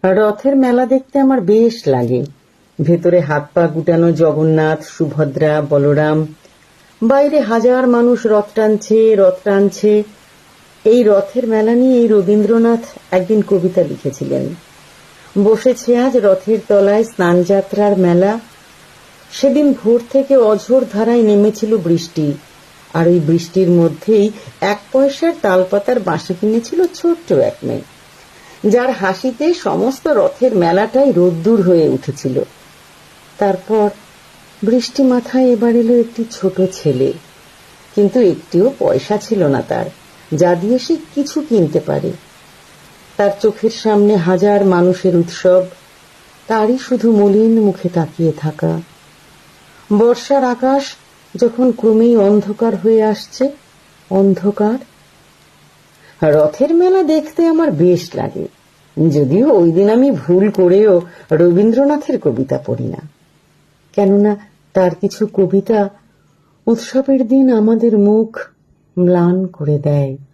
রথের মেলা দেখতে আমার বেশ লাগে। ভেতরে হাত পা গুটানো জগন্নাথ, সুভদ্রা, বলরাম, বাইরে হাজার মানুষ রথ টানছে। এই রথের মেলা নিয়ে রবীন্দ্রনাথ একদিন কবিতা লিখেছিলেন। বসেছে আজ রথের তলায় স্নানযাত্রার মেলা। সেদিন ভোর থেকে অঝোর ধারায় নেমেছিল বৃষ্টি, আর ওই বৃষ্টির মধ্যেই 1 পয়সার তালপাতার বাঁশি কিনেছিল ছোট্ট এক মেয়ে, যার হাসিতে সমস্ত রথের মেলাটাই রোদ্দুর হয়ে উঠেছিল। তারপর বৃষ্টি মাথায় এবার এলো একটি ছোট ছেলে, কিন্তু একটিও পয়সা ছিল না তার, যা দিয়ে সে কিছু কিনতে পারে। তার চোখের সামনে হাজার মানুষের উৎসব, তারই শুধু মলিন মুখে তাকিয়ে থাকা। বর্ষার আকাশ যখন ক্রমেই অন্ধকার হয়ে আসছে, অন্ধকার। রথের মেলা দেখতে আমার বেশ লাগে, যদিও ওই দিন আমি ভুল করেও রবীন্দ্রনাথের কবিতা পড়ি না, কেননা তার কিছু কবিতা উৎসবের দিন আমাদের মুখ ম্লান করে দেয়।